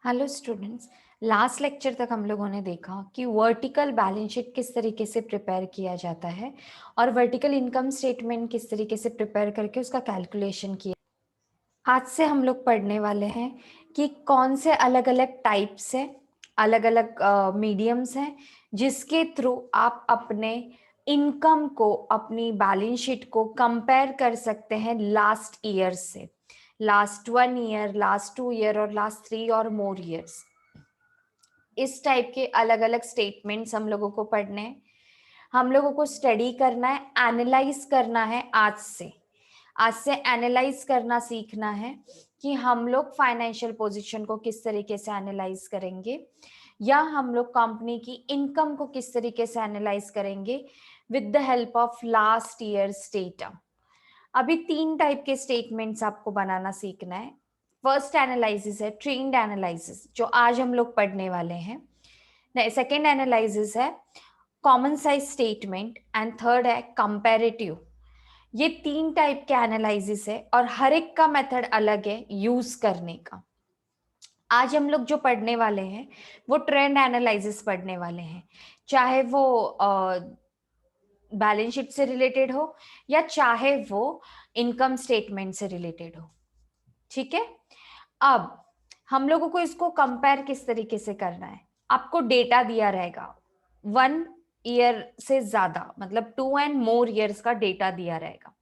Hello students. Last lecture तक हम लोगों ने देखा कि वर्टिकल बैलेंस शीट किस तरीके से प्रिपेयर किया जाता है और वर्टिकल इनकम स्टेटमेंट किस तरीके से प्रिपेयर करके उसका कैलकुलेशन किया। आज से हम लोग पढ़ने वाले हैं कि कौन से अलग अलग टाइप्स हैं, अलग अलग मीडियम्स हैं जिसके थ्रू आप अपने इनकम को, अपनी बैलेंस शीट को कंपेयर कर सकते हैं लास्ट ईयर से, लास्ट 1 ईयर, लास्ट 2 ईयर और लास्ट 3 और मोर ईयर्स। इस टाइप के अलग अलग स्टेटमेंट्स हम लोगों को पढ़ने हैं, हम लोगों को स्टडी करना है, एनालाइज करना है। आज से एनालाइज करना सीखना है कि हम लोग फाइनेंशियल पोजीशन को किस तरीके से एनालाइज करेंगे या हम लोग कंपनी की इनकम को किस तरीके से एनालाइज करेंगे with the help of last years data. अभी 3 टाइप के स्टेटमेंट्स आपको बनाना सीखना है। फर्स्ट एनालिसिस है ट्रेंड एनालिसिस, जो आज हम लोग पढ़ने वाले हैं। सेकेंड एनालिसिस है common size statement and third है कंपैरेटिव। ये 3 टाइप के एनालिसिस है और हर एक का मेथड अलग है यूज करने का। आज हम लोग जो पढ़ने वाले हैं वो ट्रेंड एनालिसिस पढ़ने वाले हैं, चाहे वो बैलेंस शीट से रिलेटेड हो या चाहे वो इनकम स्टेटमेंट से रिलेटेड हो। ठीक है। अब हम लोगों को इसको कंपेयर किस तरीके से करना है, आपको डेटा दिया रहेगा 1 ईयर से ज्यादा, मतलब 2 and more years का डेटा दिया रहेगा।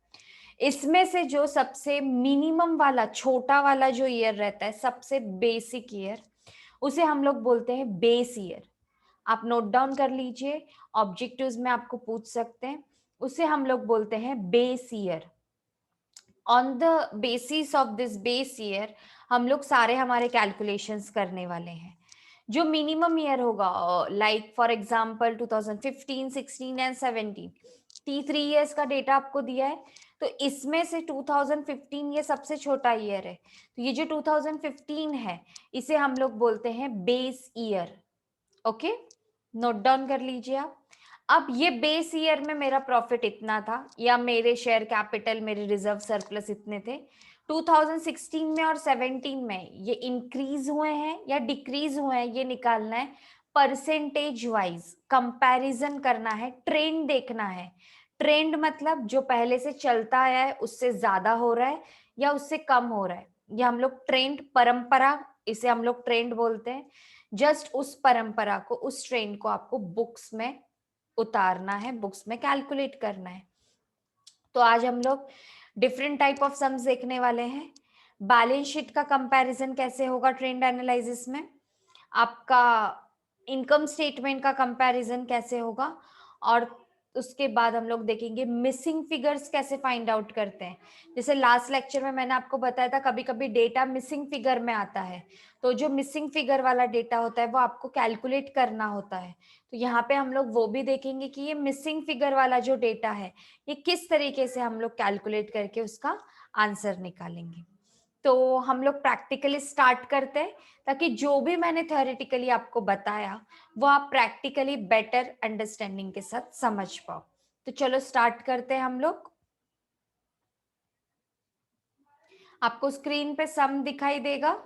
इसमें से जो सबसे मिनिमम वाला, छोटा वाला जो ईयर रहता है, सबसे बेसिक ईयर, उसे हम लोग बोलते हैं बेस ईयर। आप नोट डाउन कर लीजिए, ऑब्जेक्टिव्स में आपको पूछ सकते हैं। उसे हम लोग बोलते हैं base year. On the basis of this base year हम लोग सारे हमारे कैलकुलेशंस करने वाले हैं। जो मिनिमम ईयर होगा, like for example 2015, 16 and 17, 3 years का डेटा आपको दिया है। तो इसमें से 2015 ये सबसे छोटा ईयर है, तो ये जो 2015 है इसे हम लोग बोलते हैं base year. Okay, note down कर लीजिए आप। अब ये बेस ईयर में मेरा प्रॉफिट इतना था या मेरे शेयर कैपिटल, मेरे रिजर्व सरप्लस इतने थे। 2016 में और 17 में ये इंक्रीज हुए हैं या डिक्रीज हुए हैं, ये निकालना है। परसेंटेज वाइज कंपैरिजन करना है, ट्रेंड देखना है। ट्रेंड मतलब जो पहले से चलता आया है उससे ज्यादा हो रहा है या उससे कम हो रहा है, या हम लोग ट्रेंड, परंपरा, इसे हम लोग ट्रेंड बोलते हैं। जस्ट उस परंपरा को, उस ट्रेंड को आपको बुक्स में उतारना है, बुक्स में कैलकुलेट करना है। तो आज हम लोग डिफरेंट टाइप ऑफ सम्स देखने वाले हैं। बैलेंस शीट का कंपैरिजन कैसे होगा ट्रेंड एनालिसिस में, आपका इनकम स्टेटमेंट का कंपैरिजन कैसे होगा, और उसके बाद हम लोग देखेंगे मिसिंग फिगर्स कैसे फाइंड आउट करते हैं। जैसे लास्ट लेक्चर में मैंने आपको बताया था कभी कभी डेटा मिसिंग फिगर में आता है, तो जो मिसिंग फिगर वाला डेटा होता है वो आपको कैलकुलेट करना होता है। तो यहाँ पे हम लोग वो भी देखेंगे कि ये मिसिंग फिगर वाला जो डेटा है ये किस तरीके से हम लोग कैलकुलेट करके उसका आंसर निकालेंगे। तो हम लोग प्रैक्टिकली स्टार्ट करते हैं ताकि जो भी मैंने थ्योरेटिकली आपको बताया वो आप प्रैक्टिकली बेटर अंडरस्टैंडिंग के साथ समझ पाओ। तो चलो स्टार्ट करते हैं हम लोग। आपको स्क्रीन पे सम दिखाई देगा।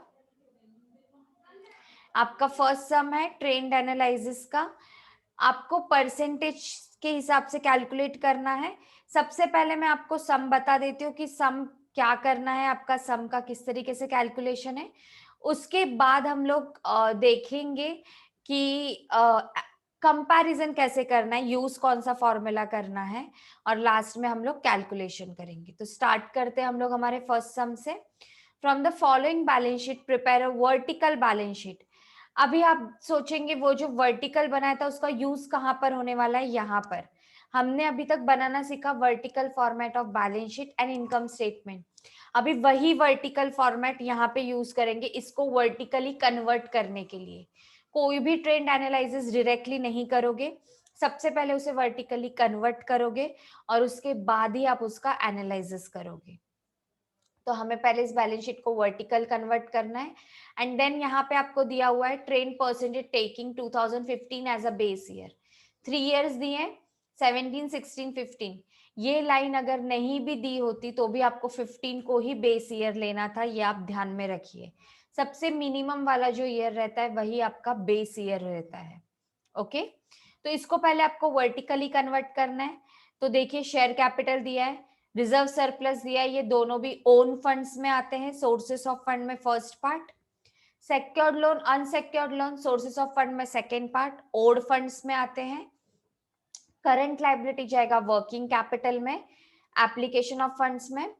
आपका फर्स्ट सम है ट्रेंड एनालिसिस का। आपको परसेंटेज के हिसाब से कैलकुलेट करना है। सबसे पहले मैं आपको सम बता देती हूँ कि सम क्या करना है, आपका सम का किस तरीके से कैलकुलेशन है। उसके बाद हम लोग देखेंगे कि कंपैरिजन कैसे करना है, यूज कौन सा फॉर्मूला करना है, और लास्ट में हम लोग कैलकुलेशन करेंगे। तो स्टार्ट करते हैं हम लोग हमारे फर्स्ट सम से। From the following balance sheet prepare a vertical balance sheet. अभी आप सोचेंगे वो जो वर्टिकल बनाया था उसका यूज कहाँ पर होने वाला है, यहाँ पर। हमने अभी तक बनाना सीखा vertical format of balance sheet and income statement. अभी वही वर्टिकल फॉर्मेट यहाँ पे यूज करेंगे इसको वर्टिकली कन्वर्ट करने के लिए। कोई भी ट्रेंड एनालिसिस डायरेक्टली नहीं करोगे, सबसे पहले उसे वर्टिकली कन्वर्ट करोगे और उसके बाद ही आप उसका एनालिसिस करोगे। तो हमें पहले इस बैलेंस शीट को वर्टिकल कन्वर्ट करना है। एंड देन यहाँ पे आपको दिया हुआ है trend percentage taking 2015 as a base year. 3 years दिए हैं, 17, 16, 15। ये लाइन अगर नहीं भी दी होती तो भी आपको 15 को ही बेस ईयर लेना था, ये आप ध्यान में रखिए। सबसे मिनिमम वाला जो ईयर रहता है वही आपका बेस ईयर रहता है। ओके, तो इसको पहले आपको वर्टिकली कन्वर्ट करना है। तो देखिए शेयर कैपिटल दिया है, रिजर्व सरप्लस दिया है, ये दोनों भी ओन फंड्स में आते हैं, सोर्सेस ऑफ फंड में first part, secured loan unsecured loan sources of fund में सेकेंड पार्ट, ओड फंड्स में आते हैं। करंट लायबिलिटी जाएगा वर्किंग कैपिटल में, एप्लीकेशन ऑफ फंड्स में।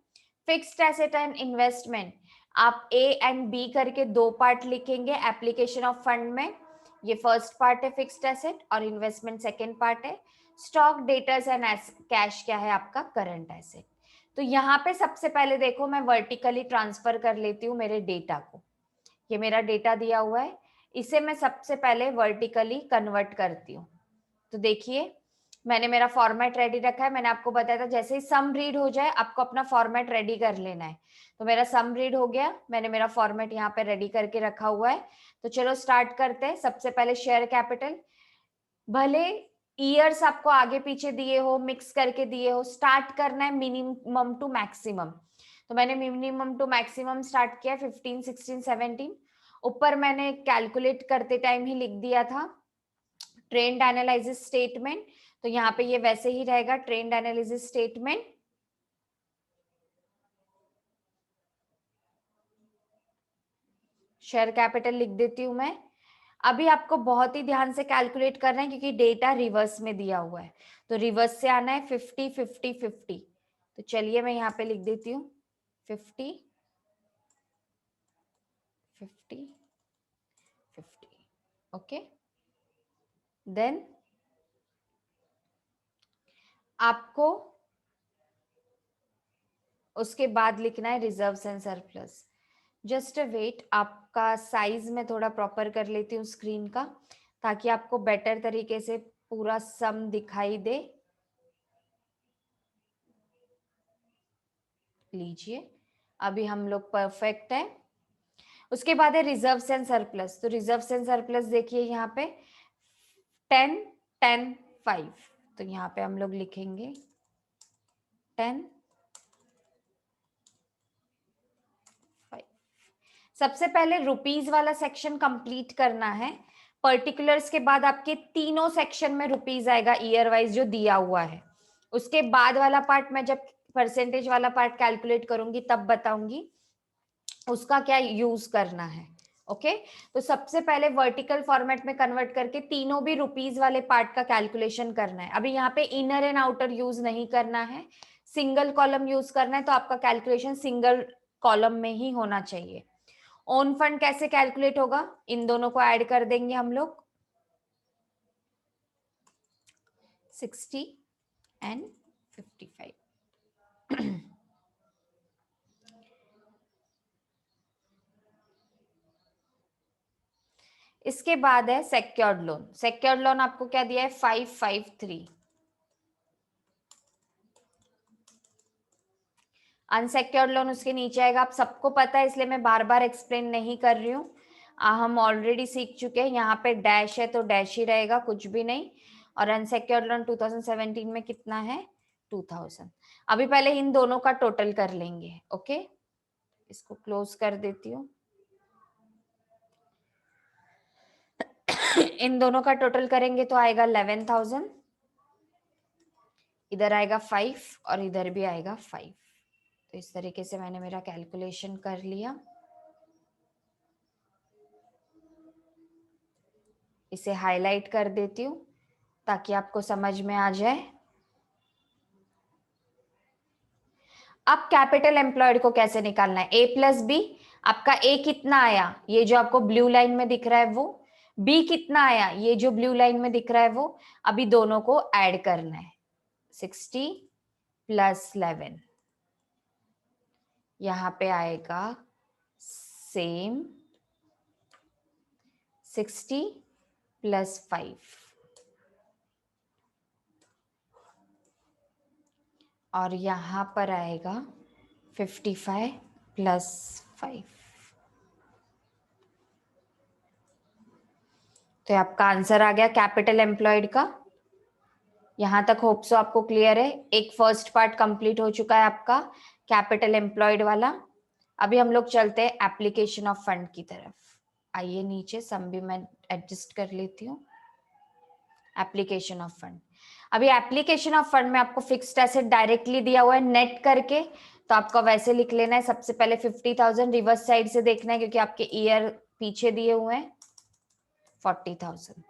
फिक्स्ड एसेट एंड इन्वेस्टमेंट आप ए एंड बी करके दो पार्ट लिखेंगे एप्लीकेशन ऑफ फंड में, ये फर्स्ट पार्ट है फिक्स्ड एसेट और इन्वेस्टमेंट सेकेंड पार्ट है। स्टॉक डेटर्स एंड कैश क्या है आपका करंट एसेट। तो यहाँ पे सबसे पहले देखो मैं वर्टिकली ट्रांसफर कर लेती हूँ मेरे डेटा को, ये मेरा डेटा दिया हुआ है, इसे मैं सबसे पहले वर्टिकली कन्वर्ट करती हूँ। तो देखिए मैंने मेरा फॉर्मेट रेडी रखा है, मैंने आपको बताया था जैसे ही सम रीड हो जाए आपको अपना फॉर्मेट रेडी कर लेना है। तो मेरा सम रीड हो गया, मैंने मेरा फॉर्मेट यहाँ पे रेडी करके रखा हुआ है। तो चलो स्टार्ट करते हैं। सबसे पहले शेयर कैपिटल, भले ईयर्स आपको आगे पीछे दिए हो मिक्स करके दिए हो, स्टार्ट करना है मिनिमम टू मैक्सिमम। तो मैंने मिनिमम टू मैक्सिमम स्टार्ट किया 15, 16, 17। ऊपर मैंने कैलकुलेट करते टाइम ही लिख दिया था ट्रेंड एनालिसिस स्टेटमेंट, तो यहाँ पे ये वैसे ही रहेगा trend analysis statement. Share capital लिख देती हूं मैं। अभी आपको बहुत ही ध्यान से कैलकुलेट करना है क्योंकि डेटा रिवर्स में दिया हुआ है, तो रिवर्स से आना है 50 50 50। तो चलिए मैं यहाँ पे लिख देती हूँ 50 50 50। ओके, देन आपको उसके बाद लिखना है reserves and surplus. Just wait, आपका साइज में थोड़ा प्रॉपर कर लेती हूँ स्क्रीन का ताकि आपको बेटर तरीके से पूरा सम दिखाई दे। लीजिए अभी हम लोग परफेक्ट है। उसके बाद है रिजर्व्स एंड सरप्लस। तो रिजर्व्स एंड सरप्लस देखिए यहाँ पे 10 10 5। तो यहाँ पे हम लोग लिखेंगे 10 5। सबसे पहले रुपीज वाला सेक्शन कंप्लीट करना है। पर्टिकुलर्स के बाद आपके तीनों सेक्शन में रुपीज आएगा ईयर वाइज जो दिया हुआ है। उसके बाद वाला पार्ट मैं जब परसेंटेज वाला पार्ट कैलकुलेट करूंगी तब बताऊंगी उसका क्या यूज करना है। ओके, तो सबसे पहले वर्टिकल फॉर्मेट में कन्वर्ट करके तीनों भी रुपीज वाले पार्ट का कैलकुलेशन करना है। अभी यहाँ पे इनर एंड आउटर यूज नहीं करना है, सिंगल कॉलम यूज करना है, तो आपका कैलकुलेशन सिंगल कॉलम में ही होना चाहिए। ओन फंड कैसे कैलकुलेट होगा, इन दोनों को ऐड कर देंगे हम लोग 60 एंड 55। इसके बाद है सेक्योर्ड लोन। सेक्योर्ड लोन आपको क्या दिया है 553। अनसेक्योर्ड लोन उसके नीचे आएगा, आप सबको पता है इसलिए मैं बार बार एक्सप्लेन नहीं कर रही हूँ, हम ऑलरेडी सीख चुके हैं। यहाँ पे डैश है तो डैश ही रहेगा, कुछ भी नहीं। और अनसेक्योर्ड लोन 2017 में कितना है 2000। अभी पहले इन दोनों का टोटल कर लेंगे। ओके, इसको क्लोज कर देती हूँ। इन दोनों का टोटल करेंगे तो आएगा 11,000, इधर आएगा 5 और इधर भी आएगा 5। तो इस तरीके से मैंने मेरा कैलकुलेशन कर लिया। इसे हाईलाइट कर देती हूँ ताकि आपको समझ में आ जाए। अब कैपिटल एम्प्लॉयड को कैसे निकालना है, ए प्लस बी। आपका ए कितना आया, ये जो आपको ब्लू लाइन में दिख रहा है वो, बी कितना आया, ये जो ब्लू लाइन में दिख रहा है वो। अभी दोनों को ऐड करना है 60 प्लस 11, यहां पे आएगा सेम 60 प्लस 5 और यहां पर आएगा 55 प्लस 5। तो आपका आंसर आ गया कैपिटल एम्प्लॉयड का। यहां तक होप सो आपको क्लियर है। एक फर्स्ट पार्ट कंप्लीट हो चुका है आपका कैपिटल एम्प्लॉयड वाला। अभी हम लोग चलते हैं एप्लीकेशन ऑफ फंड की तरफ। आइए नीचे सम भी मैं एडजस्ट कर लेती हूँ। एप्लीकेशन ऑफ फंड, अभी एप्लीकेशन ऑफ फंड में आपको फिक्स्ड एसेट डायरेक्टली दिया हुआ है नेट करके, तो आपको वैसे लिख लेना है। सबसे पहले 50,000 रिवर्स साइड से देखना है क्योंकि आपके ईयर पीछे दिए हुए हैं 40,000।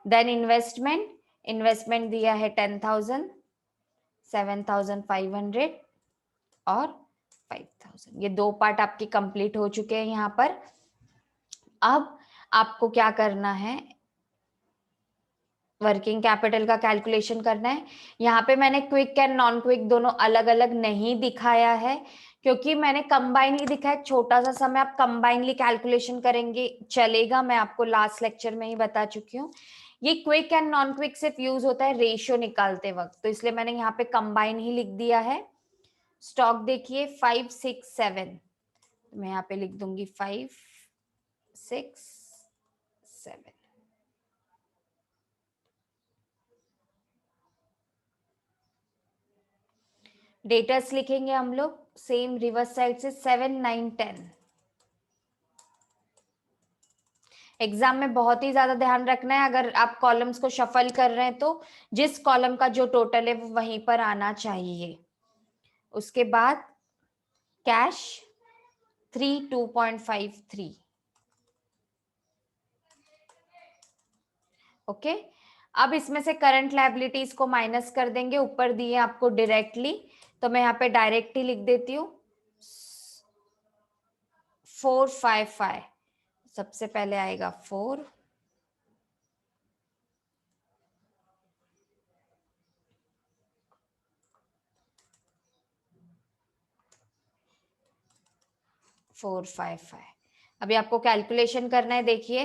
देन इन्वेस्टमेंट, इन्वेस्टमेंट दिया है 10,000, 7,500 और 5,000। ये दो पार्ट आपके कंप्लीट हो चुके हैं यहाँ पर। अब आपको क्या करना है, वर्किंग कैपिटल का कैलकुलेशन करना है। यहाँ पे मैंने क्विक एंड नॉन क्विक दोनों अलग अलग नहीं दिखाया है क्योंकि मैंने कंबाइनली दिखाया। छोटा सा समय आप कंबाइनली कैलकुलेशन करेंगे चलेगा, मैं आपको लास्ट लेक्चर में ही बता चुकी हूँ। ये क्विक एंड नॉन क्विक सिर्फ यूज होता है रेशियो निकालते वक्त, तो इसलिए मैंने यहाँ पे कंबाइन ही लिख दिया है। स्टॉक देखिए 5, 6, 7, मैं यहाँ पे लिख दूंगी 5, 6, 7। डेटर्स लिखेंगे हम लोग सेम रिवर्स साइड से 7, 9, 10। एग्जाम में बहुत ही ज्यादा ध्यान रखना है, अगर आप कॉलम्स को शफल कर रहे हैं तो जिस कॉलम का जो टोटल है वो वहीं पर आना चाहिए। उसके बाद कैश 3, 2.53। ओके, अब इसमें से करंट लायबिलिटीज को माइनस कर देंगे, ऊपर दिए आपको डायरेक्टली, तो मैं यहाँ पे डायरेक्टली लिख देती हूँ 455। सबसे पहले आएगा 4, फोर फाइव फाइव। अभी आपको कैलकुलेशन करना है। देखिए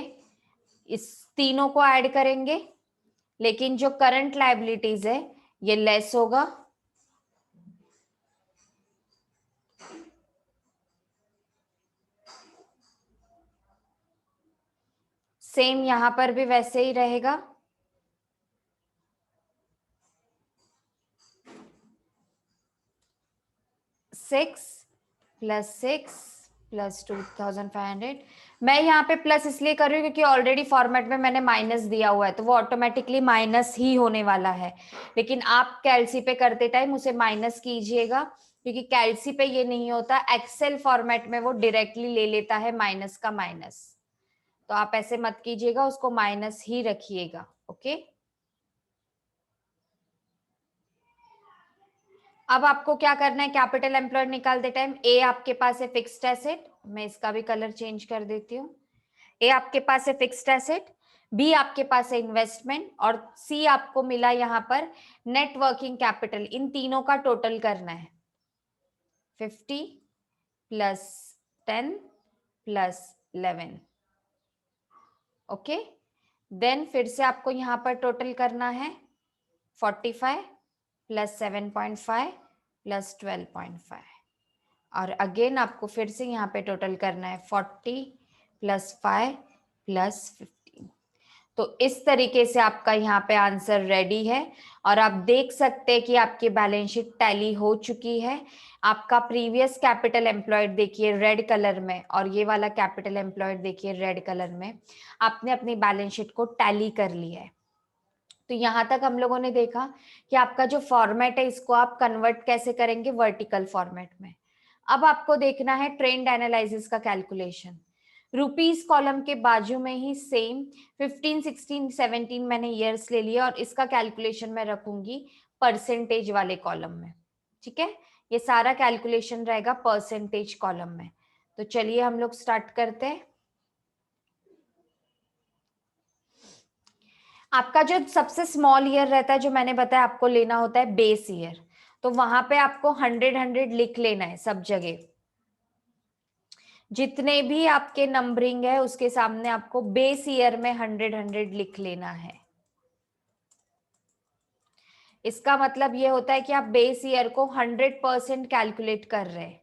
इस तीनों को ऐड करेंगे, लेकिन जो करंट लायबिलिटीज है ये लेस होगा, सेम यहां पर भी वैसे ही रहेगा। 6 + 6 + 2,500। मैं यहाँ पे प्लस इसलिए कर रही हूँ क्योंकि ऑलरेडी फॉर्मेट में मैंने माइनस दिया हुआ है, तो वो ऑटोमेटिकली माइनस ही होने वाला है। लेकिन आप कैलसी पे करते टाइम उसे माइनस कीजिएगा क्योंकि कैलसी पे ये नहीं होता, एक्सेल फॉर्मेट में वो डायरेक्टली ले लेता है माइनस का माइनस, तो आप ऐसे मत कीजिएगा, उसको माइनस ही रखिएगा। ओके, अब आपको क्या करना है, कैपिटल एम्प्लॉयड निकालते टाइम ए आपके पास है फिक्स्ड एसेट, मैं इसका भी कलर चेंज कर देती हूँ। ए आपके पास है फिक्स्ड एसेट, बी आपके पास है इन्वेस्टमेंट, और सी आपको मिला यहाँ पर नेट वर्किंग कैपिटल। इन तीनों का टोटल करना है 50 + 10 + 11। ओके, देन फिर से आपको यहाँ पर टोटल करना है 45 + 7.5 + 12.5, और अगेन आपको फिर से यहाँ पे टोटल करना है 40 + 5 + 15। तो इस तरीके से आपका यहाँ पे आंसर रेडी है, और आप देख सकते हैं कि आपकी बैलेंस शीट टैली हो चुकी है। आपका प्रीवियस कैपिटल एम्प्लॉयड देखिए रेड कलर में, और ये वाला कैपिटल एम्प्लॉयड देखिए रेड कलर में, आपने अपनी बैलेंस शीट को टैली कर लिया है। तो यहां तक हम लोगों ने देखा कि आपका जो फॉर्मेट है इसको आप कन्वर्ट कैसे करेंगे वर्टिकल फॉर्मेट में। अब आपको देखना है ट्रेंड एनालिसिस का कैलकुलेशन। रुपीस कॉलम के बाजू में ही सेम 15, 16, 17 मैंने ईयर्स ले लिया, और इसका कैलकुलेशन मैं रखूंगी परसेंटेज वाले कॉलम में। ठीक है, ये सारा कैलकुलेशन रहेगा परसेंटेज कॉलम में। तो चलिए हम लोग स्टार्ट करते हैं। आपका जो सबसे स्मॉल ईयर रहता है, जो मैंने बताया आपको लेना होता है बेस ईयर, तो वहां पे आपको 100, 100 लिख लेना है सब जगह। जितने भी आपके नंबरिंग है उसके सामने आपको बेस ईयर में 100, 100 लिख लेना है। इसका मतलब ये होता है कि आप बेस ईयर को 100% कैलकुलेट कर रहे हैं।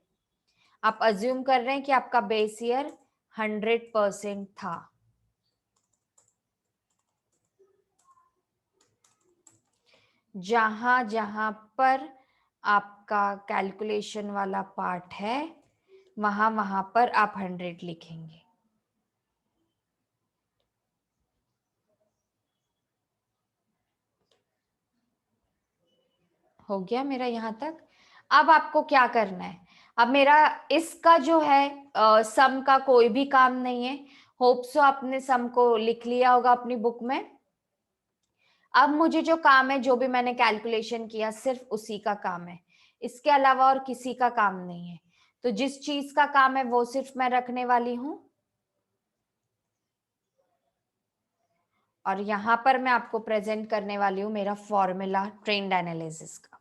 आप अज्यूम कर रहे हैं कि आपका बेस ईयर 100% था। जहां जहां पर आपका कैलकुलेशन वाला पार्ट है, वहां पर आप 100 लिखेंगे। हो गया मेरा यहाँ तक। अब आपको क्या करना है, अब मेरा इसका जो है सम का कोई भी काम नहीं है। होप सो आपने सम को लिख लिया होगा अपनी बुक में। अब मुझे जो काम है, जो भी मैंने कैलकुलेशन किया, सिर्फ उसी का काम है, इसके अलावा और किसी का काम नहीं है। तो जिस चीज का काम है वो सिर्फ मैं रखने वाली हूं, और यहां पर मैं आपको प्रेजेंट करने वाली हूं मेरा फॉर्मूला ट्रेंड एनालिसिस का।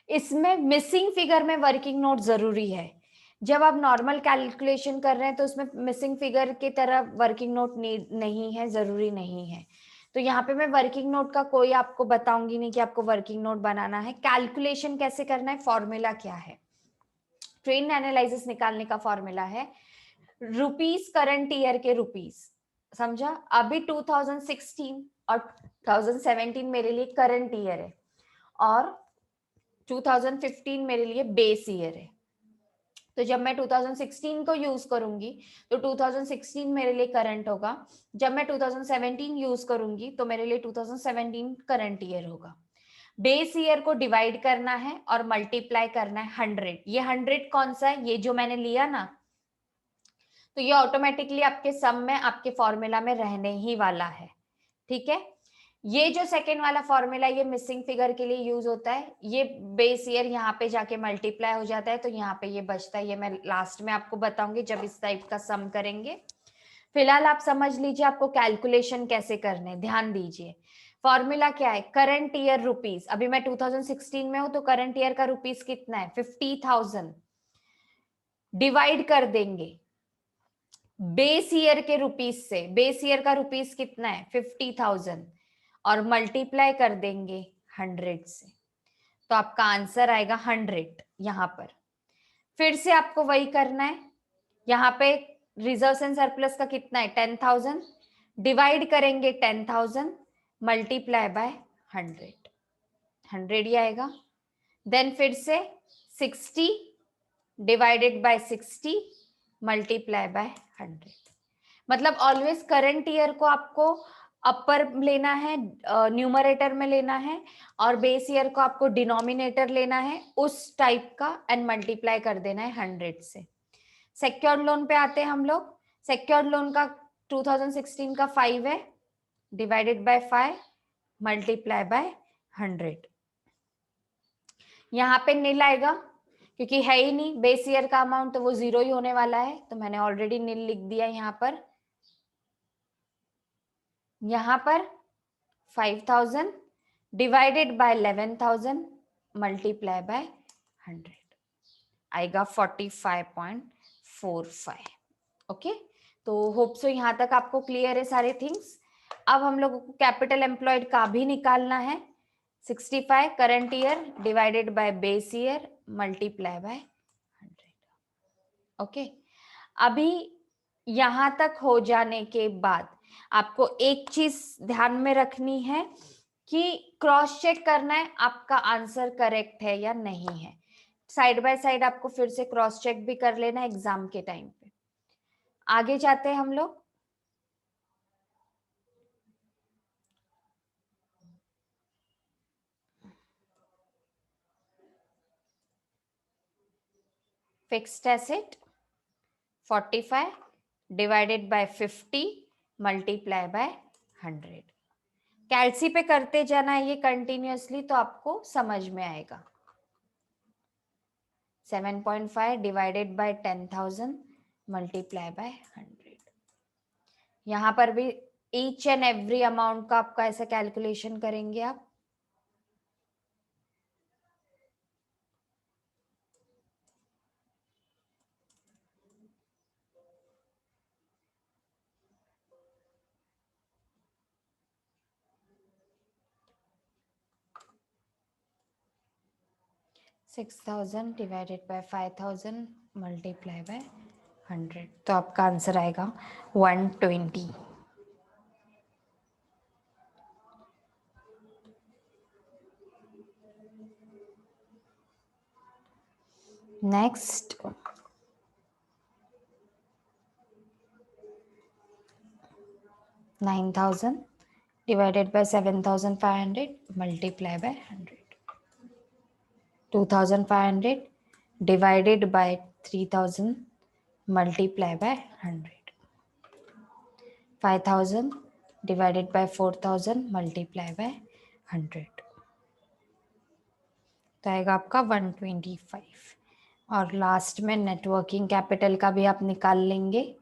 इसमें मिसिंग फिगर में वर्किंग नोट जरूरी है। जब आप नॉर्मल कैलकुलेशन कर रहे हैं तो उसमें मिसिंग फिगर की तरह वर्किंग नोट नहीं है, जरूरी नहीं है। तो यहाँ पे मैं वर्किंग नोट का कोई आपको बताऊंगी नहीं कि आपको वर्किंग नोट बनाना है। कैलकुलेशन कैसे करना है, फॉर्मूला क्या है, ट्रेंड एनालिसिस निकालने का फॉर्मूला है रुपीस करंट ईयर के रुपीस। समझा? अभी 2016 और 2017 मेरे लिए करंट ईयर है, और 2015 मेरे लिए बेस ईयर है। तो जब मैं 2016 को यूज करूंगी तो 2016 मेरे लिए करंट होगा, जब मैं 2017 यूज करूंगी तो मेरे लिए 2017 करंट ईयर होगा। बेस ईयर को डिवाइड करना है और मल्टीप्लाई करना है 100। ये 100 कौन सा है, ये जो मैंने लिया ना, तो ये ऑटोमेटिकली आपके सम में, आपके फॉर्मूला में रहने ही वाला है। ठीक है? ये जो सेकेंड वाला फॉर्मूला, ये मिसिंग फिगर के लिए यूज होता है। ये बेस ईयर यहाँ पे जाके मल्टीप्लाई हो जाता है, तो यहाँ पे ये बचता है। ये मैं लास्ट में आपको बताऊंगी जब इस टाइप का सम करेंगे। फिलहाल आप समझ लीजिए आपको कैलकुलेशन कैसे करने, ध्यान दीजिए। फॉर्मूला क्या है, करंट ईयर रुपीस। अभी मैं 2016 में हूं तो करंट ईयर का रुपीस कितना है, 50,000। डिवाइड कर देंगे बेस ईयर के रुपीस से, बेस ईयर का रुपीस कितना है 50,000, और मल्टीप्लाई कर देंगे 100 से, तो आपका आंसर आएगा 100। यहां पर फिर से आपको वही करना है। यहाँ पे रिजर्व एंड सरप्लस का कितना है 10,000, डिवाइड करेंगे 10,000, मल्टीप्लाई बाय 100, 100 ही आएगा। देन फिर से 60 डिवाइडेड बाय 60 मल्टीप्लाई बाय 100। मतलब ऑलवेज करंट ईयर को आपको अपर लेना है, न्यूमरेटर में लेना है, और बेस ईयर को आपको डिनोमिनेटर लेना है उस टाइप का, एंड मल्टीप्लाई कर देना है 100 से। सेक्योर्ड लोन पे आते हैं हम लोग। सेक्योर्ड लोन का 2016 का 5 है, डिवाइडेड बाय 5 मल्टीप्लाई बाय 100। यहाँ पे नील आएगा क्योंकि है ही नहीं बेस ईयर का अमाउंट, तो वो जीरो ही होने वाला है, तो मैंने ऑलरेडी नील लिख दिया यहाँ पर। यहाँ पर 5,000 डिवाइडेड बाय 11,000 मल्टीप्लाई बाय 100 आएगा 45.45। ओके, तो होप सो यहाँ तक आपको क्लियर है सारे थिंग्स। अब हम लोगों को कैपिटल एम्प्लॉयड का भी निकालना है। 65 current year divided by base year multiply by 100। Okay, अभी यहां तक हो जाने के बाद आपको एक चीज ध्यान में रखनी है कि क्रॉस चेक करना है आपका आंसर करेक्ट है या नहीं है। साइड बाय साइड आपको फिर से क्रॉस चेक भी कर लेना एग्जाम के टाइम पे। आगे जाते हैं हम लोग। Fixed asset 45 divided by 50 multiply by 100। कैलसी पे करते जाना है ये कंटिन्यूअसली, तो आपको समझ में आएगा। 7.5 डिवाइडेड बाय 10,000 मल्टीप्लाई बाय 100। यहाँ पर भी ईच एंड एवरी अमाउंट का आपका ऐसा कैलकुलेशन करेंगे आप। Six 6,000 divided by 5,000 multiply by 100, तो आपका आंसर आएगा 120। Next, 9,000 divided by 7,500 multiply by 100. 2,500 divided by 3,000 multiply by 100. 5,000 divided by 4,000 multiply by 100. तो आएगा आपका 125. और लास्ट में नेटवर्किंग कैपिटल का भी आप निकाल लेंगे.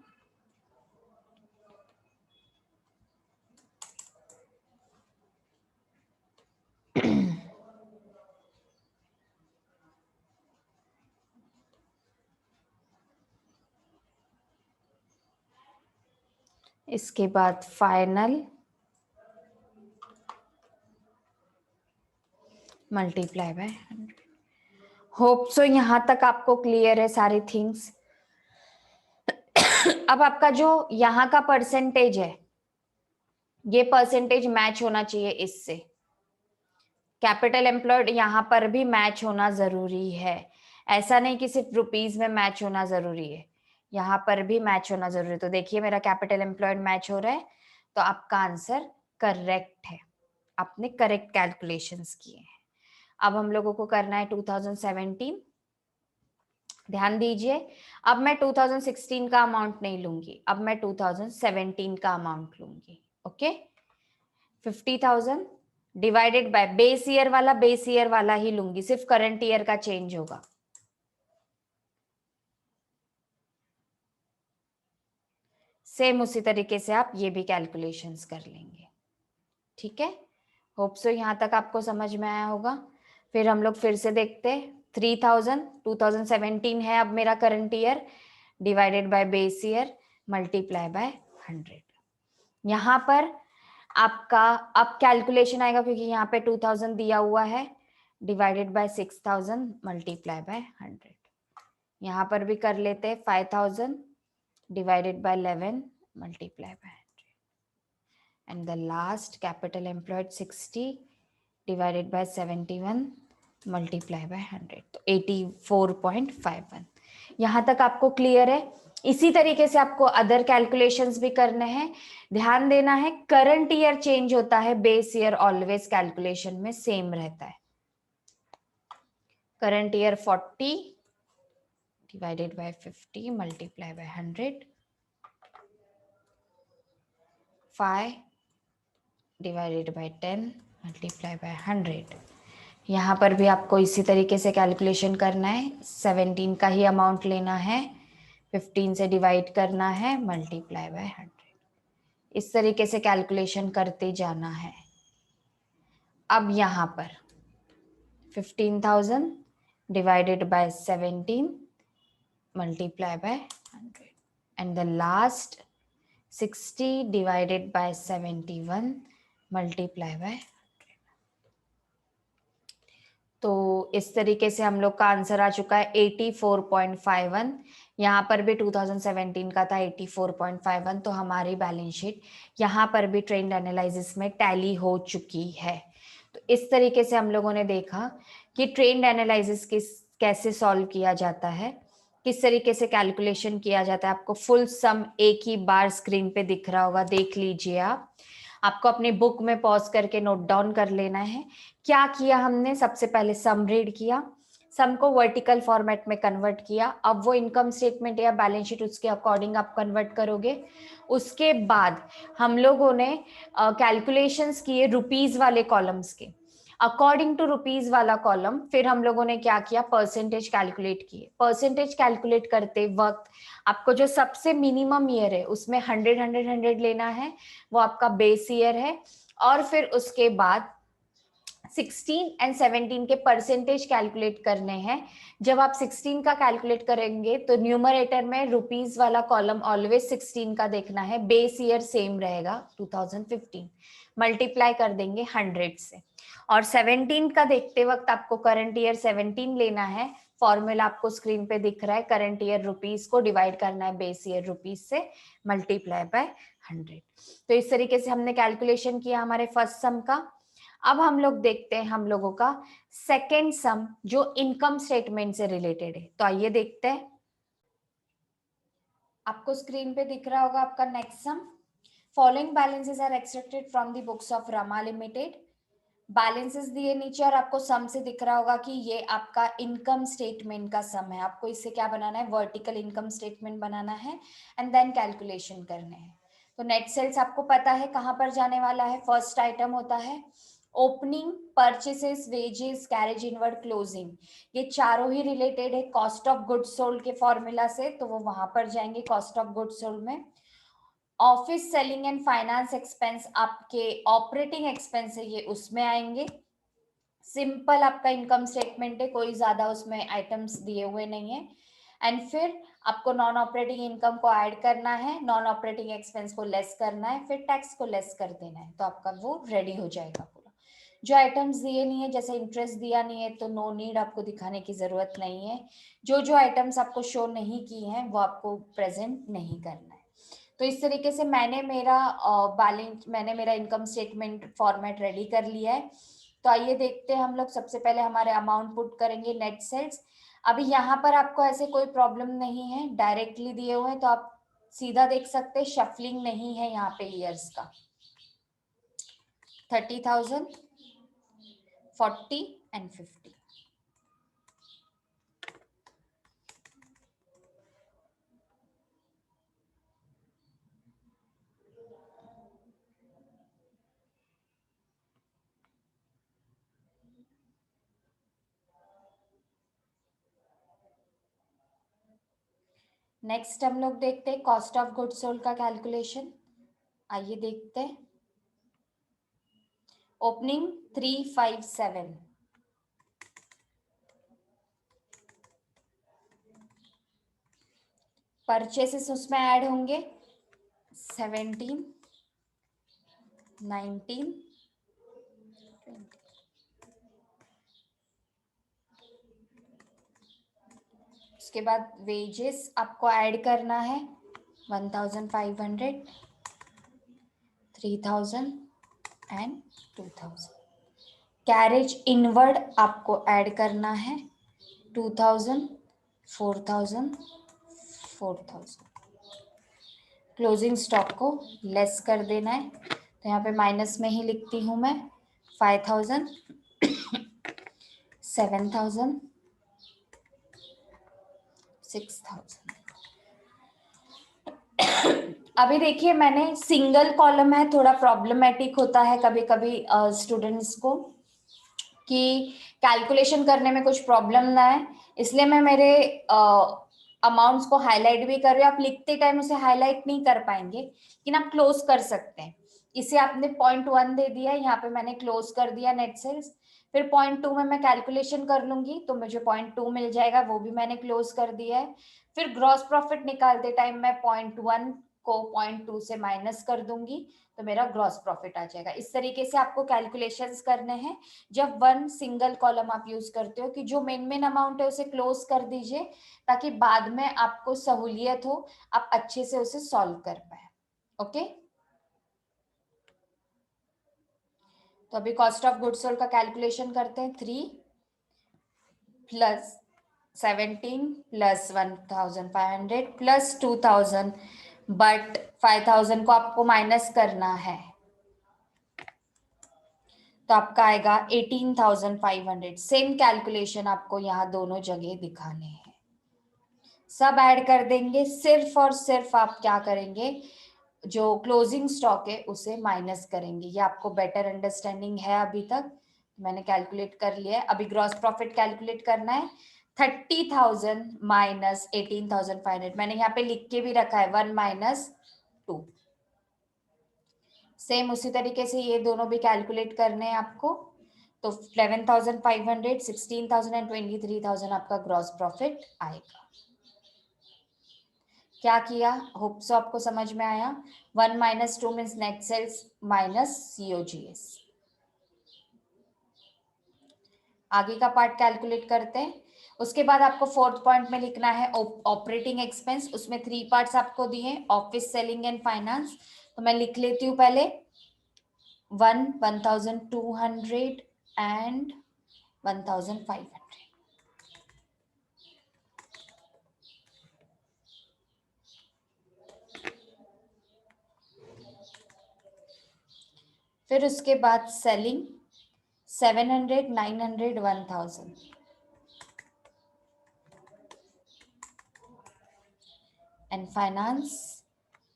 इसके बाद final multiply by 100. Hope so यहां तक आपको क्लियर है सारी थिंग्स. अब आपका जो यहाँ का परसेंटेज है, ये परसेंटेज मैच होना चाहिए इससे. कैपिटल एम्प्लॉयड यहाँ पर भी मैच होना जरूरी है. ऐसा नहीं कि सिर्फ रुपीज में मैच होना जरूरी है, यहाँ पर भी मैच होना जरूरी है. तो देखिए मेरा कैपिटल एम्प्लॉयड मैच हो रहा है, तो आपका आंसर करेक्ट है. आपने करेक्ट कैलकुलेशंस किए हैं. अब हम लोगों को करना है 2017. ध्यान दीजिए, अब मैं 2016 का अमाउंट नहीं लूंगी, अब मैं 2017 का अमाउंट लूंगी. Okay, 50,000 divided by base year वाला ही लूंगी, सिर्फ करंट ईयर का चेंज होगा. सेम उसी तरीके से आप ये भी कैलकुलेशंस कर लेंगे. ठीक है, होप सो यहां तक आपको समझ में आया होगा. फिर हम लोग फिर से देखते हैं. 3,000 2017 है अब मेरा current year, divided by base year multiply by 100. यहां पर आपका अब कैलकुलेशन आएगा क्योंकि यहाँ पे 2,000 दिया हुआ है, डिवाइडेड बाय 6,000 मल्टीप्लाई बाय 100. यहाँ पर भी कर लेते हैं 5,000 divided by 11 multiply by 100. And the last capital employed 60 divided by 71 multiply by 100. तो 84.51. यहाँ तक आपको क्लियर है. इसी तरीके से आपको अदर कैलकुलेशंस भी करने हैं. ध्यान देना है, करंट ईयर चेंज होता है, बेस ईयर ऑलवेज कैलकुलेशन में सेम रहता है. Current year 40 divided by 50 multiply by 100. 5 divided by 10 multiply by 100. यहाँ पर भी आपको इसी तरीके से कैलकुलेशन करना है. 17 का ही अमाउंट लेना है, 15 से डिवाइड करना है, मल्टीप्लाई बाय 100. इस तरीके से कैलकुलेशन करते जाना है. अब यहाँ पर 15,000 divided by 17 multiply by 100 and the last 60 divided by 71 multiply by 100. तो इस तरीके से हम लोग का आंसर आ चुका है 84.51. यहाँ पर भी 2017 का था 84.51. तो हमारी बैलेंस शीट यहाँ पर भी ट्रेंड एनालिसिस में टैली हो चुकी है. तो इस तरीके से हम लोगों ने देखा कि ट्रेंड एनालिसिस कैसे सॉल्व किया जाता है, किस तरीके से कैलकुलेशन किया जाता है. आपको फुल सम एक ही बार स्क्रीन पे दिख रहा होगा, देख लीजिए आप. आपको अपनी बुक में पॉज करके नोट डाउन कर लेना है. क्या किया हमने, सबसे पहले सम रीड किया, सम को वर्टिकल फॉर्मेट में कन्वर्ट किया. अब वो इनकम स्टेटमेंट या बैलेंस शीट उसके अकॉर्डिंग आप कन्वर्ट करोगे. उसके बाद हम लोगों ने कैलकुलेशंस किए रुपीज वाले कॉलम्स के. अकॉर्डिंग टू रुपीज वाला कॉलम फिर हम लोगों ने क्या किया, परसेंटेज कैलकुलेट किए. परसेंटेज कैलकुलेट करते वक्त आपको जो सबसे मिनिमम ईयर है उसमें 100 100 100 लेना है, वो आपका बेस ईयर है. और फिर उसके बाद 16 एंड 17 के परसेंटेज कैलकुलेट करने हैं. जब आप 16 का कैलकुलेट करेंगे तो न्यूमरेटर में रुपीज वाला कॉलम ऑलवेज 16 का देखना है, बेस ईयर सेम रहेगा 2015, मल्टीप्लाई कर देंगे 100 से. और 17 का देखते वक्त आपको करंट ईयर 17 लेना है. फॉर्मूला आपको स्क्रीन पे दिख रहा है, करंट ईयर रुपीज को डिवाइड करना है बेस ईयर रुपीज से, मल्टीप्लाई बाय 100. तो इस तरीके से हमने कैलकुलेशन किया हमारे फर्स्ट सम का. अब हम लोग देखते हैं हम लोगों का सेकेंड सम जो इनकम स्टेटमेंट से रिलेटेड है. तो आइए देखते हैं. आपको स्क्रीन पे दिख रहा होगा आपका next sum. Following balances are extracted from the books of Rama limited. Balances दिए नीचे और आपको सम से दिख रहा होगा कि ये आपका इनकम स्टेटमेंट का सम है। आपको इससे क्या बनाना है, वर्टिकल इनकम स्टेटमेंट बनाना है एंड देन कैलकुलेशन करने हैं। तो नेट सेल्स आपको पता है कहां पर जाने वाला है। फर्स्ट आइटम होता है opening, purchases, wages, carriage inward, closing. ये चारों ही रिलेटेड है कॉस्ट ऑफ गुड्स सोल्ड के फॉर्मूला से, तो वो वहां पर जाएंगे कॉस्ट ऑफ गुड्स सोल्ड में। Office selling and finance expense आपके ऑपरेटिंग एक्सपेंस है, ये उसमें आएंगे। सिंपल आपका इनकम स्टेटमेंट है, कोई ज्यादा उसमें आइटम्स दिए हुए नहीं है। एंड फिर आपको नॉन ऑपरेटिंग इनकम को ऐड करना है, नॉन ऑपरेटिंग एक्सपेंस को लेस करना है, फिर टैक्स को लेस कर देना है, तो आपका वो रेडी हो जाएगा पूरा। जो आइटम्स दिए नहीं है, जैसे इंटरेस्ट दिया नहीं है, तो नो नीड आपको दिखाने की जरूरत नहीं है। जो जो आइटम्स आपको शो नहीं की हैं वो आपको प्रेजेंट नहीं करना है। तो इस तरीके से मैंने मेरा इनकम स्टेटमेंट फॉर्मेट रेडी कर लिया है। तो आइए देखते हैं हम लोग। सबसे पहले हमारे अमाउंट पुट करेंगे नेट सेल्स। अभी यहाँ पर आपको ऐसे कोई प्रॉब्लम नहीं है, डायरेक्टली दिए हुए हैं तो आप सीधा देख सकते हैं, शफलिंग नहीं है यहाँ पे ईयर्स का। 30,000, 40 एंड 50। नेक्स्ट हम लोग देखते हैं कॉस्ट ऑफ गुड्स सोल्ड का कैलकुलेशन। आइए देखते हैं। ओपनिंग 357, परचेसेस उसमें ऐड होंगे 17, 19, 20। उसके बाद वेजेस आपको ऐड करना है 1,500, 3,000 एंड 2,000। कैरेज इनवर्ड आपको ऐड करना है 2,000, 4,000, 4,000। क्लोजिंग स्टॉक को लेस कर देना है, तो यहाँ पे माइनस में ही लिखती हूँ मैं 5,000, 7,000, 6,000। अभी देखिए मैंने सिंगल कॉलम है, थोड़ा प्रॉब्लमेटिक होता है कभी कभी स्टूडेंट्स को कि कैलकुलेशन करने में कुछ प्रॉब्लम ना है, इसलिए मैं मेरे अमाउंट्स को हाईलाइट भी कर रही हूँ। आप लिखते टाइम उसे हाईलाइट नहीं कर पाएंगे, लेकिन आप क्लोज कर सकते हैं। इसे आपने 0.1 दे दिया, यहाँ पे मैंने क्लोज कर दिया नेट सेल्स। फिर 0.2 में मैं कैलकुलेशन कर लूंगी तो मुझे 0.2 मिल जाएगा, वो भी मैंने क्लोज कर दिया है। फिर ग्रॉस प्रॉफिट निकालते टाइम मैं 0.1 को 0.2 से माइनस कर दूंगी, तो मेरा ग्रॉस प्रॉफिट आ जाएगा। इस तरीके से आपको कैलकुलेशंस करने हैं जब वन सिंगल कॉलम आप यूज करते हो, कि जो मेन अमाउंट है उसे क्लोज कर दीजिए ताकि बाद में आपको सहूलियत हो, आप अच्छे से उसे सॉल्व कर पाए। ओके, तो अभी कॉस्ट ऑफ गुड्स सोल्ड का कैलकुलेशन करते हैं। 3 प्लस 17 प्लस 1,500 प्लस 2,000, बट 5,000 को आपको माइनस करना है, तो आपका आएगा 18,500। सेम कैलकुलेशन आपको यहाँ दोनों जगह दिखाने हैं, सब ऐड कर देंगे। सिर्फ और सिर्फ आप क्या करेंगे, जो क्लोजिंग स्टॉक है उसे माइनस करेंगे। ये आपको बेटर अंडरस्टैंडिंग है अभी तक, मैंने कैलकुलेट कर लिया है। अभी ग्रॉस प्रॉफिट कैलकुलेट करना है। 30,000 माइनस 18,500, मैंने यहाँ पे लिख के भी रखा है 1 माइनस 2। सेम उसी तरीके से ये दोनों भी कैलकुलेट करने हैं आपको। तो 11,500, 16,000 एंड 23,000 आपका ग्रॉस प्रॉफिट आएगा। क्या किया, होप सो आपको समझ में आया। 1 minus 2 means net sales minus COGS। आगे का पार्ट कैलकुलेट करते हैं। उसके बाद आपको फोर्थ पॉइंट में लिखना है ऑपरेटिंग एक्सपेंस। उसमें 3 पार्ट्स आपको दिए, ऑफिस सेलिंग एंड फाइनेंस। तो मैं लिख लेती हूँ पहले 1,200 एंड 1,500। फिर उसके बाद सेलिंग 700, 900, 1000 एंड फाइनेंस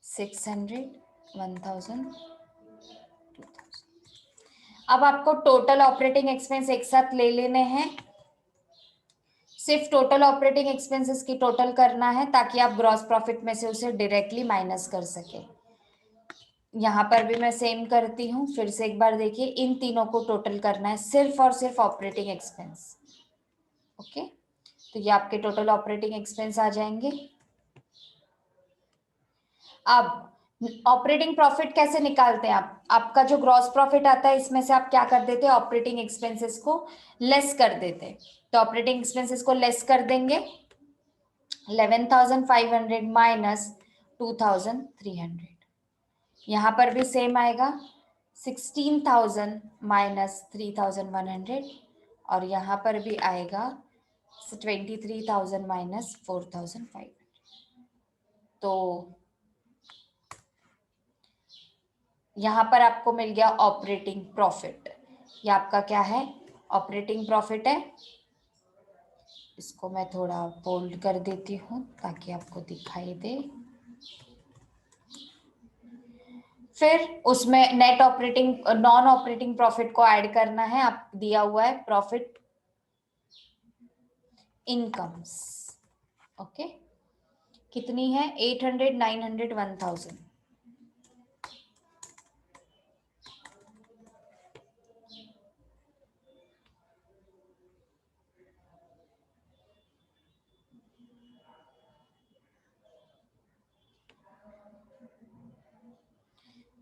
600, 1000, 2000। अब आपको टोटल ऑपरेटिंग एक्सपेंस एक साथ ले लेने हैं, सिर्फ टोटल ऑपरेटिंग एक्सपेंसेस की टोटल करना है ताकि आप ग्रॉस प्रॉफिट में से उसे डायरेक्टली माइनस कर सके। यहां पर भी मैं सेम करती हूँ, फिर से एक बार देखिए, इन तीनों को टोटल करना है, सिर्फ और सिर्फ ऑपरेटिंग एक्सपेंस। ओके, तो ये आपके टोटल ऑपरेटिंग एक्सपेंस आ जाएंगे। अब ऑपरेटिंग प्रॉफिट कैसे निकालते हैं आप? आपका जो ग्रॉस प्रॉफिट आता है इसमें से आप क्या कर देते हैं, ऑपरेटिंग एक्सपेंसेस को लेस कर देते हैं। तो ऑपरेटिंग एक्सपेंसेस को लेस कर देंगे, 11,500 माइनस 2,300। यहां पर भी सेम आएगा, 16,000 माइनस 3,100, और यहां पर भी आएगा 23,000 माइनस 4,500। तो यहां पर आपको मिल गया ऑपरेटिंग प्रॉफिट। ये आपका क्या है, ऑपरेटिंग प्रॉफिट है। इसको मैं थोड़ा बोल्ड कर देती हूँ ताकि आपको दिखाई दे। फिर उसमें net operating, non operating profit को ऐड करना है। आप दिया हुआ है प्रॉफिट इनकम्स। ओके, कितनी है, 800, 900, 1000।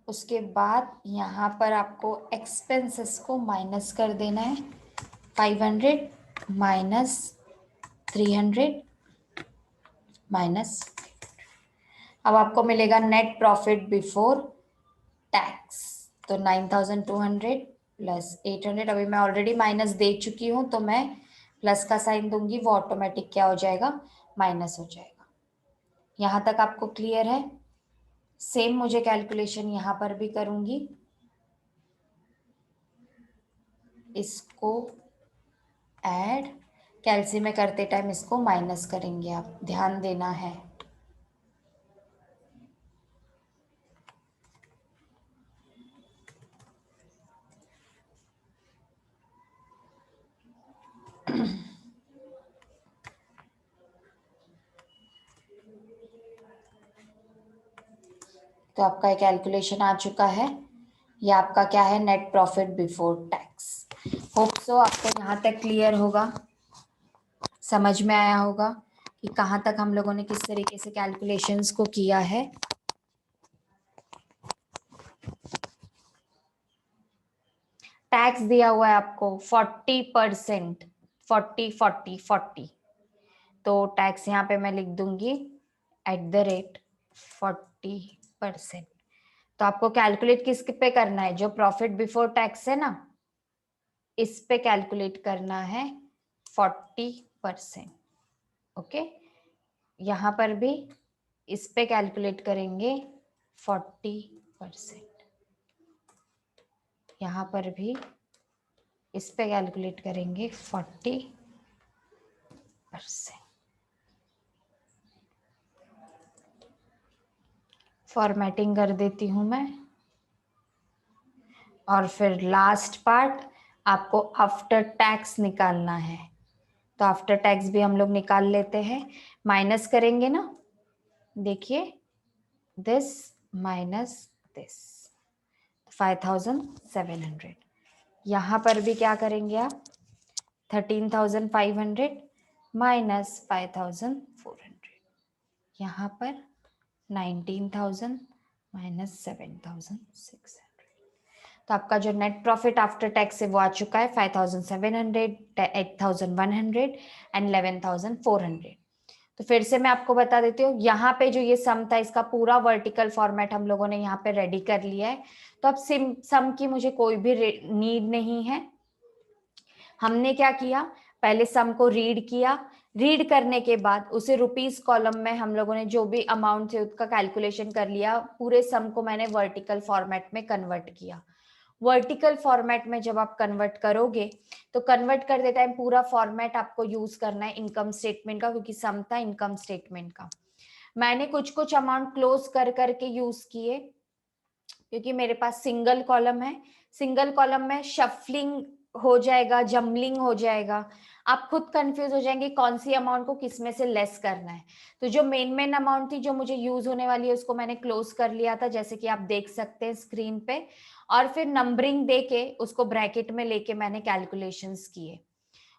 उसके बाद यहाँ पर आपको एक्सपेंसेस को माइनस कर देना है, 500 माइनस 300 माइनस। अब आपको मिलेगा नेट प्रॉफिट बिफोर टैक्स, तो 9,200 प्लस 800। अभी मैं ऑलरेडी माइनस दे चुकी हूँ तो मैं प्लस का साइन दूंगी, वो ऑटोमेटिक क्या हो जाएगा, माइनस हो जाएगा। यहाँ तक आपको क्लियर है? सेम मुझे कैलकुलेशन यहाँ पर भी करूंगी, इसको ऐड, कैलसी में करते टाइम इसको माइनस करेंगे, आप ध्यान देना है। तो आपका कैलकुलेशन आ चुका है। ये आपका क्या है, net profit before tax. Hope so आपको यहाँ तक क्लियर होगा, समझ में आया होगा कि कहाँ तक हम लोगों ने किस तरीके से कैलकुलेशंस को किया है। टैक्स दिया हुआ है आपको 40%, 40 40 40। तो टैक्स यहाँ पे मैं लिख दूंगी @40%। तो आपको कैलकुलेट किस पे करना है, जो प्रॉफिट बिफोर टैक्स है ना, इस पे कैलकुलेट करना है 40%। ओके, यहां पर भी इस पे कैलकुलेट करेंगे 40%, यहां पर भी इस पे कैलकुलेट करेंगे 40%। फॉर्मेटिंग कर देती हूं मैं, और फिर लास्ट पार्ट आपको आफ्टर टैक्स निकालना है। तो आफ्टर टैक्स भी हम लोग निकाल लेते हैं, माइनस करेंगे ना, देखिए दिस माइनस दिस, 5,700। यहां पर भी क्या करेंगे आप, 13,500 माइनस 5,400, यहाँ पर 19,000 माइनस 7,600। तो आपका जो नेट प्रॉफिट आफ्टर टैक्स है वो आ चुका है 5,700, 8,100 एंड 11,400। तो फिर से मैं आपको बता देती हूँ, यहाँ पे जो ये सम था इसका पूरा वर्टिकल फॉर्मेट हम लोगों ने यहाँ पे रेडी कर लिया है। तो अब सम की मुझे कोई भी नीड नहीं है। हमने क्या किया, पहले सम को रीड किया, रीड करने के बाद उसे रुपीस कॉलम में हम लोगों ने जो भी अमाउंट थे उसका कैलकुलेशन कर लिया, पूरे सम को मैंने वर्टिकल फॉर्मेट में कन्वर्ट किया। वर्टिकल फॉर्मेट में जब आप कन्वर्ट करोगे तो कन्वर्ट करते टाइम पूरा फॉर्मेट आपको यूज करना है इनकम स्टेटमेंट का, क्योंकि सम था इनकम स्टेटमेंट का। मैंने कुछ कुछ अमाउंट क्लोज कर करके यूज किए, क्योंकि मेरे पास सिंगल कॉलम है। सिंगल कॉलम में शफलिंग हो जाएगा, जम्बलिंग हो जाएगा, आप खुद कंफ्यूज हो जाएंगे कौन सी अमाउंट को किस में से लेस करना है। तो जो मेन अमाउंट थी जो मुझे यूज होने वाली है उसको मैंने क्लोज कर लिया था, जैसे कि आप देख सकते हैं स्क्रीन पे, और फिर नंबरिंग देके उसको ब्रैकेट में लेके मैंने कैलकुलेशंस किए।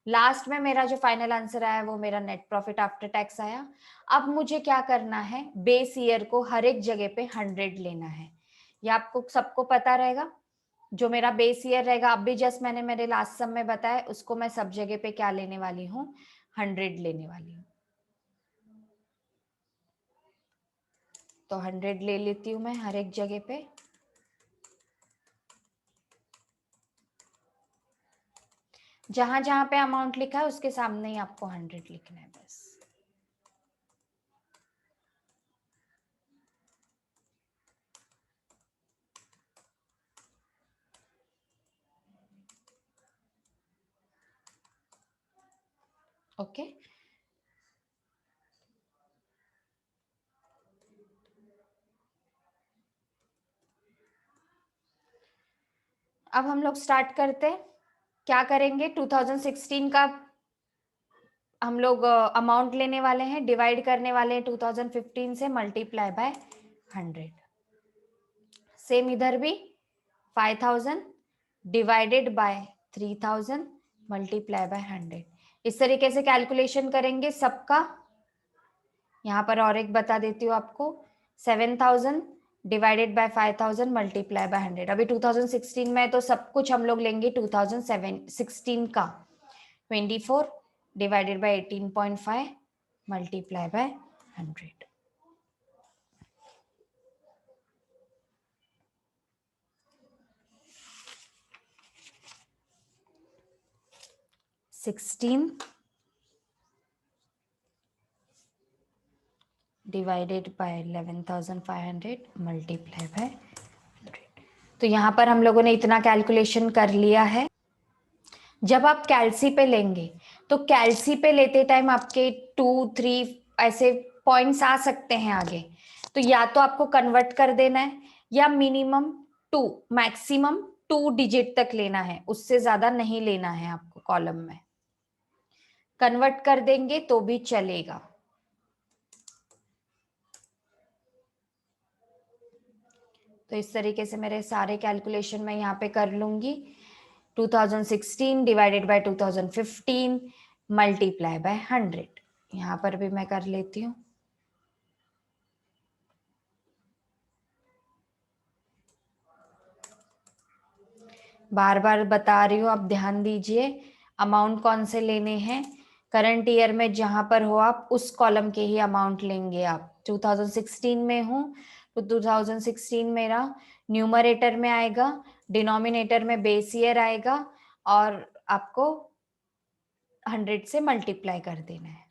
लास्ट में मेरा जो फाइनल आंसर आया वो मेरा नेट प्रॉफिट आफ्टर टैक्स आया। अब मुझे क्या करना है, बेस ईयर को हर एक जगह पे 100 लेना है। ये आपको सबको पता रहेगा, जो मेरा बेस ईयर रहेगा, अब भी जस्ट मैंने मेरे लास्ट सम में बताया, उसको मैं सब जगह पे क्या लेने वाली हूँ, 100 लेने वाली हूँ। तो 100 ले लेती हूँ मैं हर एक जगह पे। जहां जहां पे अमाउंट लिखा है उसके सामने ही आपको 100 लिखना है बस। ओके, अब हम लोग स्टार्ट करते हैं। क्या करेंगे, 2016 का हम लोग अमाउंट लेने वाले हैं, डिवाइड करने वाले हैं 2015 से, मल्टीप्लाई बाय 100। सेम इधर भी 5000 डिवाइडेड बाय 3000 मल्टीप्लाई बाय 100। इस तरीके से कैलकुलेशन करेंगे सबका। यहाँ पर और एक बता देती हूँ आपको, 7000 डिवाइडेड बाय 5000 मल्टीप्लाई बाय 100। अभी 2016 में तो सब कुछ हम लोग लेंगे 2016 का। 24 divided by 18.5 multiply by 100। 16 divided by 11,500 multiply by 100। तो यहाँ पर हम लोगों ने इतना कैलकुलेशन कर लिया है। जब आप कैलसी पे लेंगे तो कैलसी पे लेते टाइम आपके 2-3 ऐसे पॉइंट्स आ सकते हैं आगे, तो या तो आपको कन्वर्ट कर देना है या मिनिमम 2 मैक्सिमम 2 डिजिट तक लेना है, उससे ज्यादा नहीं लेना है आपको कॉलम में। कन्वर्ट कर देंगे तो भी चलेगा। तो इस तरीके से मेरे सारे कैलकुलेशन मैं यहाँ पे कर लूंगी। 2016 डिवाइडेड बाय 2015 मल्टीप्लाई बाय 100, यहाँ पर भी मैं कर लेती हूँ। बार बार बता रही हूँ, आप ध्यान दीजिए, अमाउंट कौन से लेने हैं, करंट ईयर में जहां पर हो आप उस कॉलम के ही अमाउंट लेंगे। आप 2016 में हूँ तो 2016 मेरा न्यूमरेटर में आएगा, डिनोमिनेटर में बेस ईयर आएगा, और आपको 100 से मल्टीप्लाई कर देना है।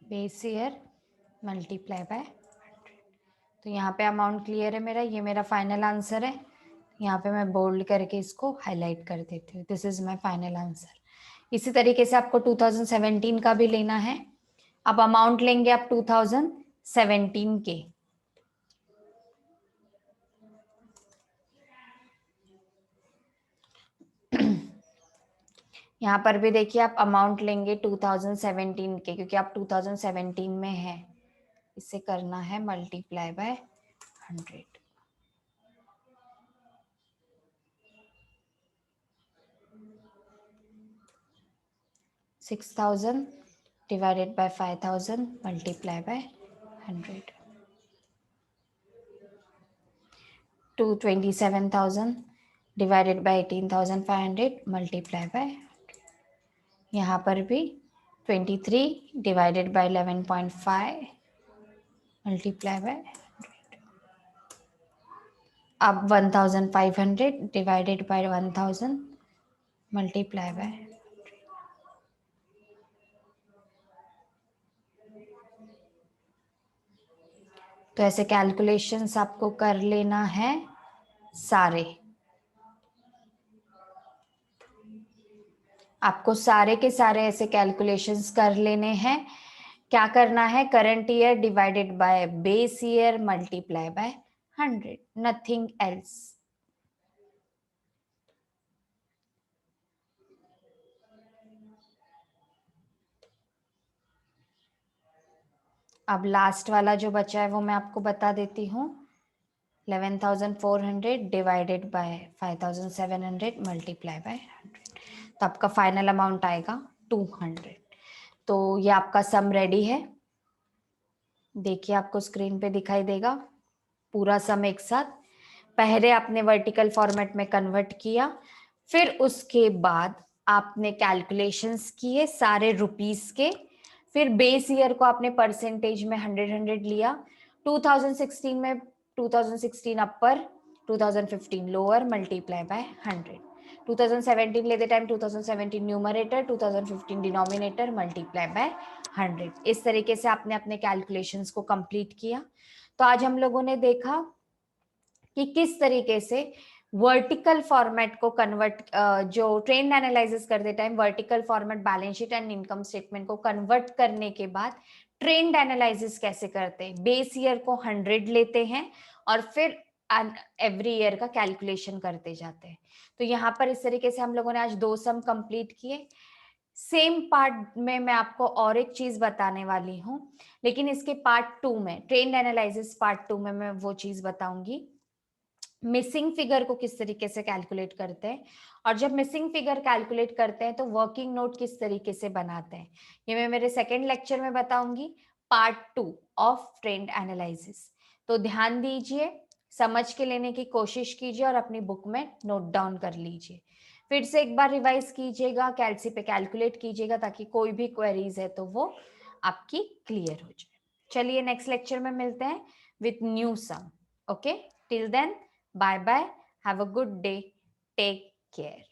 Base year multiply by 100। तो यहाँ पे अमाउंट क्लियर है मेरा, ये मेरा फाइनल आंसर है। यहाँ पे मैं बोल्ड करके इसको हाईलाइट कर देती हूँ, this is my final answer. इसी तरीके से आपको 2017 का भी लेना है। अब अमाउंट लेंगे आप 2017 के। यहाँ पर भी देखिए आप अमाउंट लेंगे 2017 के, क्योंकि आप 2017 में है, इसे करना है multiply by 100। 6000 divided by 5000 multiply by 100 to 27,000 divided by 18,500 multiply by, यहाँ पर भी 23 डिवाइडेड बाय 11.5 मल्टीप्लाई बाय, अब 1,500 डिवाइडेड बाय 1,000 मल्टीप्लाई बाय। तो ऐसे कैलकुलेशंस आपको कर लेना है सारे, आपको सारे के सारे ऐसे कैलकुलेशंस कर लेने हैं। क्या करना है, current year divided by base year multiply by 100, nothing else. अब लास्ट वाला जो बचा है वो मैं आपको बता देती हूँ, 11,400 डिवाइडेड बाय 5,700 मल्टीप्लाई बाय 100, तो आपका फाइनल अमाउंट आएगा 200। तो ये आपका सम रेडी है, देखिए आपको स्क्रीन पे दिखाई देगा पूरा सम एक साथ। पहले आपने वर्टिकल फॉर्मेट में कन्वर्ट किया, फिर उसके बाद आपने कैलकुलेशंस किए सारे रुपीस के, फिर बेस ईयर को आपने परसेंटेज में 100 लिया, 2016 में 2016 अपर, 2015 लोअर मल्टीप्लाई बाय 100, 2017 लेते time 2017 numerator, 2015 denominator multiply by 100। इस तरीके से आपने अपने कैलकुलेशंस को कंप्लीट किया। तो आज हम लोगों ने देखा कि किस तरीके से वर्टिकल फॉर्मेट को कन्वर्ट, जो ट्रेंड एनालिसिस करते time vertical format balance sheet and income statement को कन्वर्ट करने के बाद ट्रेंड एनालिसिस कैसे करते हैं, बेस ईयर को 100 लेते हैं और फिर एवरी ईयर का कैलकुलेशन करते जाते हैं। तो यहाँ पर इस तरीके से हम लोगों ने आज 2 सम कंप्लीट किए। सेम पार्ट में मैं आपको और एक चीज बताने वाली हूँ, लेकिन इसके पार्ट 2 में, ट्रेंड एनालिसिस पार्ट 2 में मैं वो चीज बताऊंगी, मिसिंग फिगर को किस तरीके से कैलकुलेट करते हैं, और जब मिसिंग फिगर कैलकुलेट करते हैं तो वर्किंग नोट किस तरीके से बनाते हैं, ये मैं मेरे सेकेंड लेक्चर में बताऊंगी, पार्ट 2 ऑफ ट्रेंड एनालिसिस। तो ध्यान दीजिए, समझ के लेने की कोशिश कीजिए और अपनी बुक में नोट डाउन कर लीजिए। फिर से एक बार रिवाइज कीजिएगा, कैलसी पे कैलकुलेट कीजिएगा, ताकि कोई भी क्वेरीज है तो वो आपकी क्लियर हो जाए। चलिए नेक्स्ट लेक्चर में मिलते हैं with new sum. Okay, till then, bye bye. Have a good day. Take care.